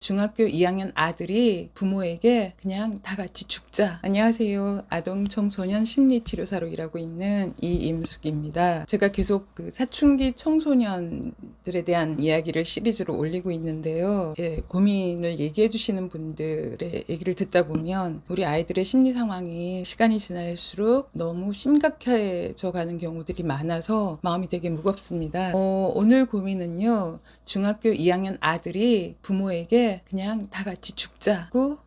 중학교 2학년 아들이 부모에게 그냥 다 같이 죽자. 안녕하세요. 아동 청소년 심리치료사로 일하고 있는 이임숙입니다. 제가 계속 그 사춘기 청소년들에 대한 이야기를 시리즈로 올리고 있는데요. 고민을 얘기해 주시는 분들의 얘기를 듣다 보면 우리 아이들의 심리 상황이 시간이 지날수록 너무 심각해져 가는 경우들이 많아서 마음이 되게 무겁습니다. 오늘 고민은요. 중학교 2학년 아들이 부모에게 그냥 다 같이 죽자고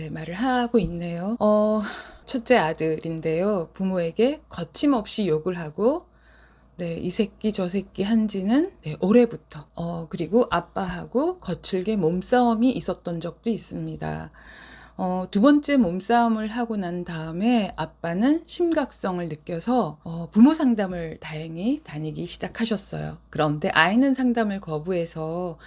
말을 하고 있네요. 첫째 아들인데요. 부모에게 거침없이 욕을 하고 이 새끼 저 새끼 한지는 올해부터 그리고 아빠하고 거칠게 몸싸움이 있었던 적도 있습니다. 두 번째 몸싸움을 하고 난 다음에 아빠는 심각성을 느껴서 부모 상담을 다행히 다니기 시작하셨어요. 그런데 아이는 상담을 거부해서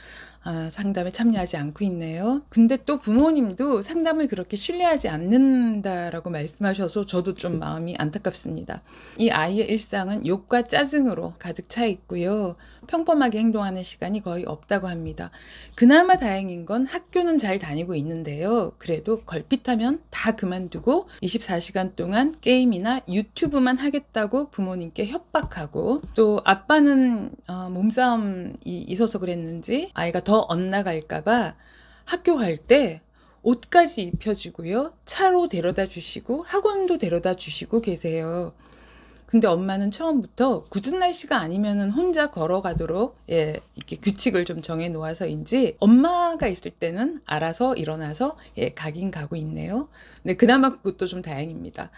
상담에 참여하지 않고 있네요. 근데 또 부모님도 상담을 그렇게 신뢰하지 않는다라고 말씀하셔서 저도 좀 마음이 안타깝습니다. 이 아이의 일상은 욕과 짜증으로 가득 차 있고요. 평범하게 행동하는 시간이 거의 없다고 합니다. 그나마 다행인 건 학교는 잘 다니고 있는데요. 그래도 걸핏하면 다 그만두고 24시간 동안 게임이나 유튜브만 하겠다고 부모님께 협박하고, 또 아빠는 몸싸움이 있어서 그랬는지 아이가 더 엇나갈까봐 학교 갈 때 옷까지 입혀주고요. 차로 데려다 주시고 학원도 데려다 주시고 계세요. 근데 엄마는 처음부터 굳은 날씨가 아니면은 혼자 걸어가도록 이렇게 규칙을 좀 정해 놓아서인지 엄마가 있을 때는 알아서 일어나서 가긴 가고 있네요. 근데 그나마 그것도 좀 다행입니다.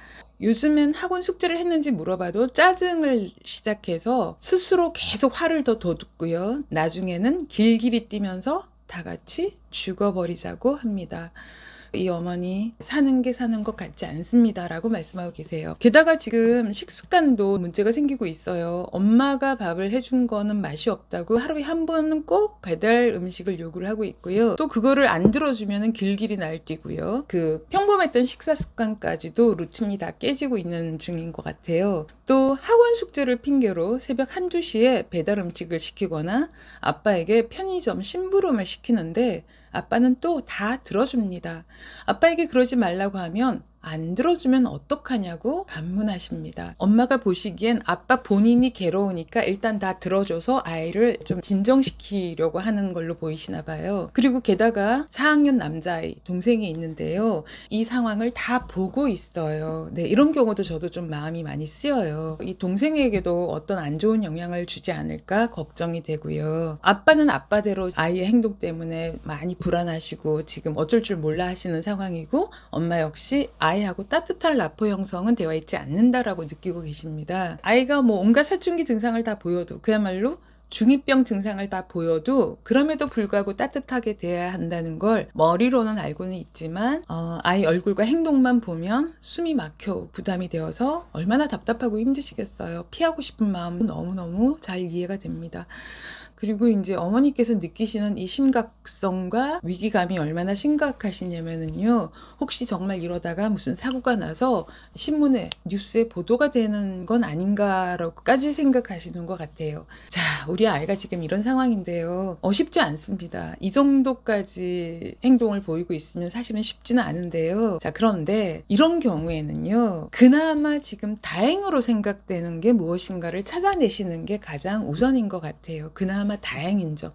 요즘엔 학원 숙제를 했는지 물어봐도 짜증을 시작해서 스스로 계속 화를 더 돋고요. 나중에는 길길이 뛰면서 다 같이 죽어버리자고 합니다. 이 어머니 사는 게 사는 것 같지 않습니다 라고 말씀하고 계세요. 게다가 지금 식습관도 문제가 생기고 있어요. 엄마가 밥을 해준 거는 맛이 없다고 하루에 한 번은 꼭 배달 음식을 요구를 하고 있고요. 또 그거를 안 들어주면 길길이 날뛰고요. 그 평범했던 식사 습관까지도 루틴이 다 깨지고 있는 중인 것 같아요. 또 학원 숙제를 핑계로 새벽 1, 2시에 배달 음식을 시키거나 아빠에게 편의점 심부름을 시키는데 아빠는 또 다 들어줍니다. 아빠에게 그러지 말라고 하면 안 들어주면 어떡하냐고 반문하십니다. 엄마가 보시기엔 아빠 본인이 괴로우니까 일단 다 들어줘서 아이를 좀 진정시키려고 하는 걸로 보이시나 봐요. 그리고 게다가 4학년 남자아이 동생이 있는데요. 이 상황을 다 보고 있어요. 이런 경우도 저도 좀 마음이 많이 쓰여요. 이 동생에게도 어떤 안 좋은 영향을 주지 않을까 걱정이 되고요. 아빠는 아빠대로 아이의 행동 때문에 많이 불안하시고 지금 어쩔 줄 몰라 하시는 상황이고, 엄마 역시 아이하고 따뜻한 라포 형성은 되어 있지 않는다라고 느끼고 계십니다. 아이가 온갖 사춘기 증상을 다 보여도, 그야말로 중2병 증상을 다 보여도 그럼에도 불구하고 따뜻하게 대해야 한다는 걸 머리로는 알고는 있지만 아이 얼굴과 행동만 보면 숨이 막혀 부담이 되어서 얼마나 답답하고 힘드시겠어요. 피하고 싶은 마음은 너무너무 잘 이해가 됩니다. 그리고 이제 어머니께서 느끼시는 이 심각성과 위기감이 얼마나 심각하시냐면요. 혹시 정말 이러다가 무슨 사고가 나서 신문에, 뉴스에 보도가 되는 건 아닌가라고까지 생각하시는 것 같아요. 자, 우리 아이가 지금 이런 상황인데요. 쉽지 않습니다. 이 정도까지 행동을 보이고 있으면 사실은 쉽지는 않은데요. 자, 그런데 이런 경우에는요. 그나마 지금 다행으로 생각되는 게 무엇인가를 찾아내시는 게 가장 우선인 것 같아요. 그나마 다행인 점.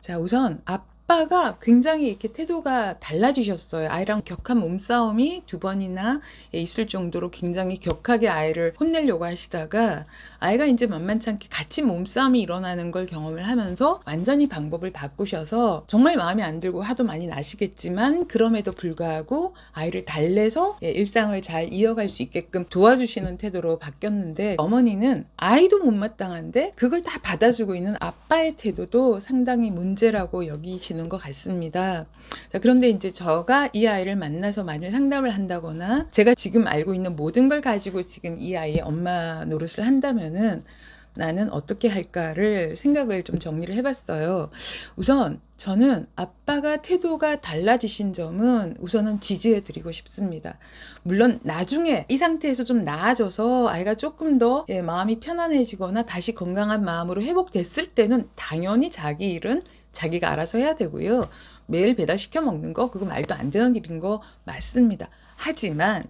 자, 우선 아빠가 굉장히 이렇게 태도가 달라지셨어요. 아이랑 격한 몸싸움이 2번이나 있을 정도로 굉장히 격하게 아이를 혼내려고 하시다가 아이가 이제 만만찮게 같이 몸싸움이 일어나는 걸 경험을 하면서 완전히 방법을 바꾸셔서 정말 마음에 안 들고 화도 많이 나시겠지만 그럼에도 불구하고 아이를 달래서 일상을 잘 이어갈 수 있게끔 도와주시는 태도로 바뀌었는데, 어머니는 아이도 못마땅한데 그걸 다 받아주고 있는 아빠의 태도도 상당히 문제라고 여기시는 것 같습니다. 자, 그런데 이제 제가 이 아이를 만나서 만일 상담을 한다거나 제가 지금 알고 있는 모든 걸 가지고 지금 이 아이의 엄마 노릇을 한다면은 나는 어떻게 할까를 생각을 좀 정리를 해봤어요. 우선 저는 아빠가 태도가 달라지신 점은 우선은 지지해 드리고 싶습니다. 물론 나중에 이 상태에서 좀 나아져서 아이가 조금 더 마음이 편안해지거나 다시 건강한 마음으로 회복됐을 때는 당연히 자기 일은 자기가 알아서 해야 되고요. 매일 배달시켜 먹는 거 그거 말도 안 되는 일인 거 맞습니다. 하지만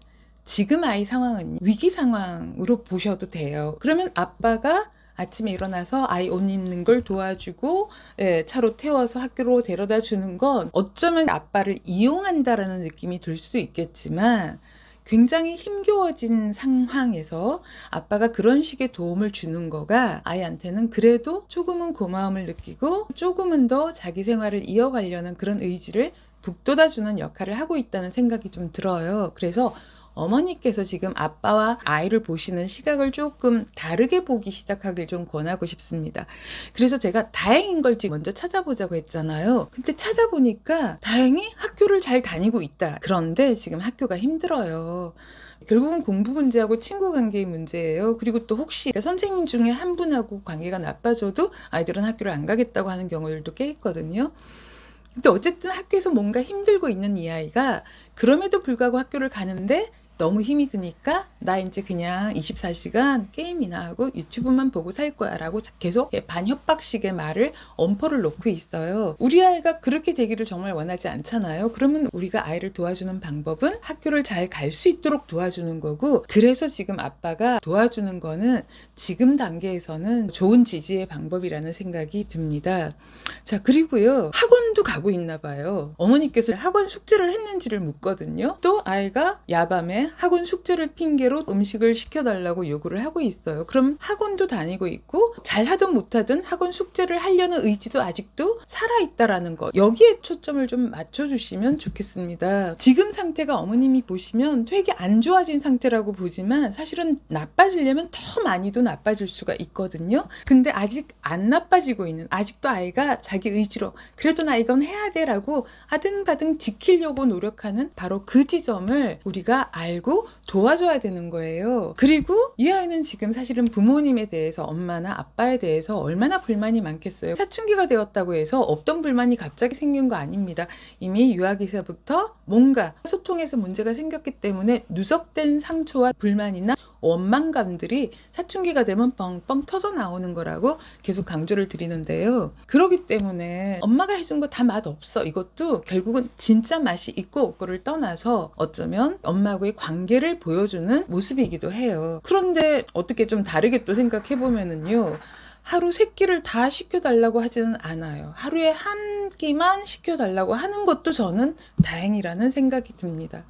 지금 아이 상황은 위기 상황으로 보셔도 돼요. 그러면 아빠가 아침에 일어나서 아이 옷 입는 걸 도와주고 차로 태워서 학교로 데려다 주는 건 어쩌면 아빠를 이용한다라는 느낌이 들 수도 있겠지만 굉장히 힘겨워진 상황에서 아빠가 그런 식의 도움을 주는 거가 아이한테는 그래도 조금은 고마움을 느끼고 조금은 더 자기 생활을 이어가려는 그런 의지를 북돋아주는 역할을 하고 있다는 생각이 좀 들어요. 그래서 어머니께서 지금 아빠와 아이를 보시는 시각을 조금 다르게 보기 시작하길 좀 권하고 싶습니다. 그래서 제가 다행인 걸 먼저 찾아보자고 했잖아요. 근데 찾아보니까 다행히 학교를 잘 다니고 있다. 그런데 지금 학교가 힘들어요. 결국은 공부 문제하고 친구 관계의 문제예요. 그리고 또 혹시 선생님 중에 한 분하고 관계가 나빠져도 아이들은 학교를 안 가겠다고 하는 경우들도 꽤 있거든요. 근데 어쨌든 학교에서 뭔가 힘들고 있는 이 아이가 그럼에도 불구하고 학교를 가는데 너무 힘이 드니까 나 이제 그냥 24시간 게임이나 하고 유튜브만 보고 살 거야 라고 계속 반협박식의 말을 엄포를 놓고 있어요. 우리 아이가 그렇게 되기를 정말 원하지 않잖아요. 그러면 우리가 아이를 도와주는 방법은 학교를 잘 갈 수 있도록 도와주는 거고, 그래서 지금 아빠가 도와주는 거는 지금 단계에서는 좋은 지지의 방법이라는 생각이 듭니다. 자, 그리고요, 학원도 가고 있나 봐요. 어머니께서 학원 숙제를 했는지를 묻거든요. 또 아이가 야밤에 학원 숙제를 핑계로 음식을 시켜달라고 요구를 하고 있어요. 그럼 학원도 다니고 있고 잘하든 못하든 학원 숙제를 하려는 의지도 아직도 살아있다라는 거, 여기에 초점을 좀 맞춰주시면 좋겠습니다. 지금 상태가 어머님이 보시면 되게 안 좋아진 상태라고 보지만 사실은 나빠지려면 더 많이도 나빠질 수가 있거든요. 근데 아직 안 나빠지고 있는, 아직도 아이가 자기 의지로 그래도 나 이건 해야 돼 라고 아등바등 지키려고 노력하는 바로 그 지점을 우리가 알고 도와줘야 되는 거예요. 그리고 이 아이는 지금 사실은 부모님에 대해서, 엄마나 아빠에 대해서 얼마나 불만이 많겠어요. 사춘기가 되었다고 해서 없던 불만이 갑자기 생긴 거 아닙니다. 이미 유아기서부터 뭔가 소통에서 문제가 생겼기 때문에 누적된 상처와 불만이나 원망감들이 사춘기가 되면 뻥뻥 터져 나오는 거라고 계속 강조를 드리는데요. 그렇기 때문에 엄마가 해준 거 다 맛없어, 이것도 결국은 진짜 맛이 있고 없고를 떠나서 어쩌면 엄마하고의 관계를 보여주는 모습이기도 해요. 그런데 어떻게 좀 다르게 또 생각해보면은요, 하루 3끼를 다 시켜달라고 하지는 않아요. 하루에 한 끼만 시켜달라고 하는 것도 저는 다행이라는 생각이 듭니다.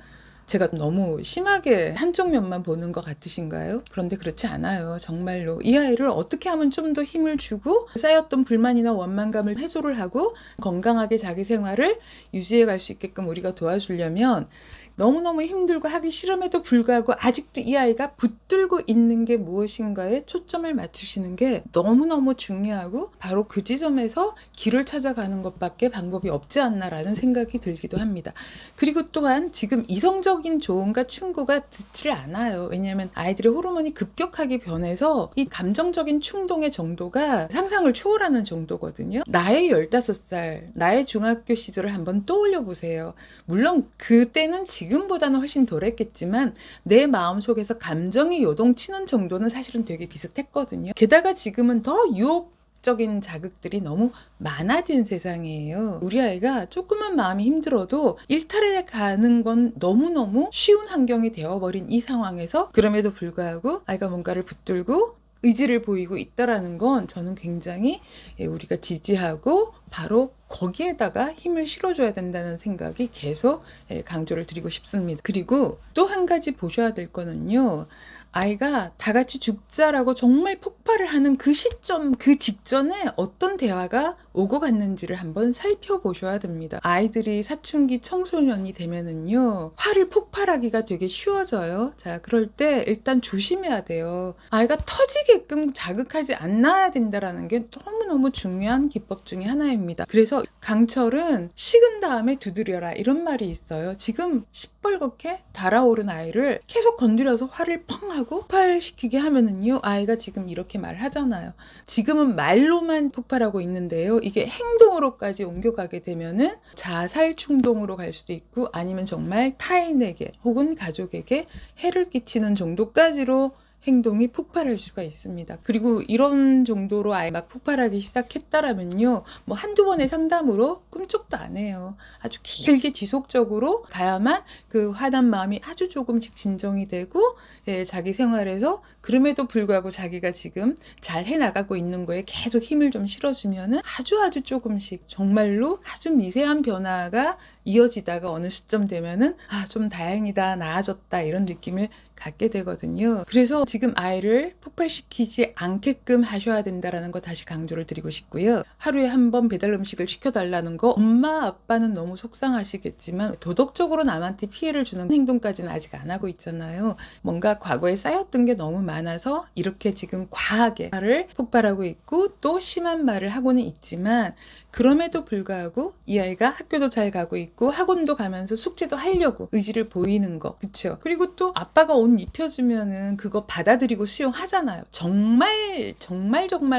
제가 너무 심하게 한쪽 면만 보는 것 같으신가요? 그런데 그렇지 않아요. 정말로 이 아이를 어떻게 하면 좀 더 힘을 주고 쌓였던 불만이나 원망감을 해소를 하고 건강하게 자기 생활을 유지해 갈 수 있게끔 우리가 도와주려면, 너무너무 힘들고 하기 싫음에도 불구하고 아직도 이 아이가 붙들고 있는 게 무엇인가에 초점을 맞추시는 게 너무너무 중요하고, 바로 그 지점에서 길을 찾아가는 것밖에 방법이 없지 않나라는 생각이 들기도 합니다. 그리고 또한 지금 이성적인 조언과 충고가 듣질 않아요. 왜냐하면 아이들의 호르몬이 급격하게 변해서 이 감정적인 충동의 정도가 상상을 초월하는 정도거든요. 나의 15살, 나의 중학교 시절을 한번 떠올려 보세요. 물론 그때는 지금보다는 훨씬 덜했겠지만 내 마음속에서 감정이 요동치는 정도는 사실은 되게 비슷했거든요. 게다가 지금은 더 유혹적인 자극들이 너무 많아진 세상이에요. 우리 아이가 조금만 마음이 힘들어도 일탈해 가는 건 너무너무 쉬운 환경이 되어버린 이 상황에서 그럼에도 불구하고 아이가 뭔가를 붙들고 의지를 보이고 있다라는 건 저는 굉장히 우리가 지지하고 바로 거기에다가 힘을 실어줘야 된다는 생각이 계속 강조를 드리고 싶습니다. 그리고 또 한 가지 보셔야 될 거는요, 아이가 다 같이 죽자라고 정말 폭발을 하는 그 시점, 그 직전에 어떤 대화가 오고 갔는지를 한번 살펴보셔야 됩니다. 아이들이 사춘기 청소년이 되면은요, 화를 폭발하기가 되게 쉬워져요. 자, 그럴 때 일단 조심해야 돼요. 아이가 터지게끔 자극하지 않아야 된다라는 게 너무너무 중요한 기법 중에 하나입니다. 그래서 강철은 식은 다음에 두드려라, 이런 말이 있어요. 지금 시뻘겋게 달아오른 아이를 계속 건드려서 화를 펑 하고 폭발시키게 하면은요, 아이가 지금 이렇게 말하잖아요. 지금은 말로만 폭발하고 있는데요, 이게 행동으로까지 옮겨가게 되면은 자살 충동으로 갈 수도 있고, 아니면 정말 타인에게 혹은 가족에게 해를 끼치는 정도까지로 행동이 폭발할 수가 있습니다. 그리고 이런 정도로 아예 막 폭발하기 시작했다라면요, 뭐 한두 번의 상담으로 꿈쩍도 안 해요. 아주 길게 지속적으로 가야만 그 화난 마음이 아주 조금씩 진정이 되고, 예, 자기 생활에서 그럼에도 불구하고 자기가 지금 잘 해나가고 있는 거에 계속 힘을 좀 실어주면은 아주 조금씩 정말로 아주 미세한 변화가 이어지다가 어느 시점 되면은 좀 다행이다, 나아졌다, 이런 느낌을 갖게 되거든요. 그래서 지금 아이를 폭발시키지 않게끔 하셔야 된다라는 거 다시 강조를 드리고 싶고요. 하루에 한 번 배달 음식을 시켜달라는 거, 엄마 아빠는 너무 속상하시겠지만 도덕적으로 남한테 피해를 주는 행동까지는 아직 안 하고 있잖아요. 뭔가 과거에 쌓였던 게 너무 많아서 이렇게 지금 과하게 말을 폭발하고 있고 또 심한 말을 하고는 있지만, 그럼에도 불구하고 이 아이가 학교도 잘 가고 있고 학원도 가면서 숙제도 하려고 의지를 보이는 거, 그쵸? 그리고 또 아빠가 옷 입혀주면은 그거 받아들이고 수용하잖아요. 정말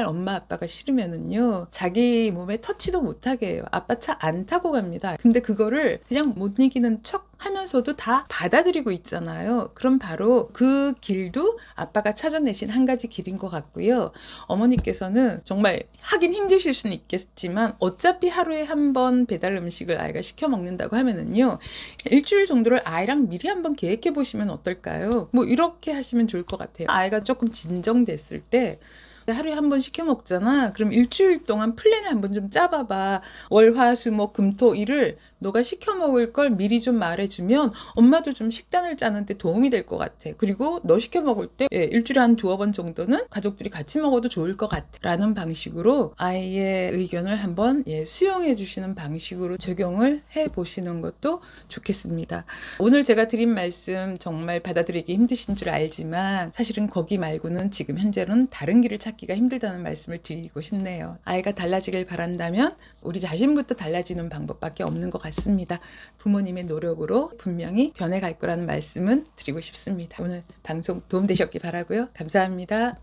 엄마 아빠가 싫으면은요, 자기 몸에 터치도 못하게 해요. 아빠 차 안 타고 갑니다. 근데 그거를 그냥 못 이기는 척 하면서도 다 받아들이고 있잖아요. 그럼 바로 그 길도 아빠가 찾아내신 한 가지 길인 것 같고요. 어머니께서는 정말 하긴 힘드실 수는 있겠지만 어차피 하루에 한 번 배달 음식을 아이가 시켜 먹는다고 하면은요, 일주일 정도를 아이랑 미리 한번 계획해 보시면 어떨까요? 뭐 이렇게 하시면 좋을 것 같아요. 아이가 조금 진정됐을 때 하루에 한 번 시켜 먹잖아. 그럼 일주일 동안 플랜을 한번 좀 짜봐봐. 월, 화, 수, 목, 금, 토, 일을 너가 시켜 먹을 걸 미리 좀 말해주면 엄마도 좀 식단을 짜는데 도움이 될 것 같아. 그리고 너 시켜 먹을 때 일주일에 한 두어 번 정도는 가족들이 같이 먹어도 좋을 것 같아 라는 방식으로 아이의 의견을 한번 수용해 주시는 방식으로 적용을 해 보시는 것도 좋겠습니다. 오늘 제가 드린 말씀 정말 받아들이기 힘드신 줄 알지만 사실은 거기 말고는 지금 현재는 다른 길을 찾기가 힘들다는 말씀을 드리고 싶네요. 아이가 달라지길 바란다면 우리 자신부터 달라지는 방법밖에 없는 것 같습니다. 부모님의 노력으로 분명히 변해갈 거라는 말씀은 드리고 싶습니다. 오늘 방송 도움되셨기 바라고요. 감사합니다.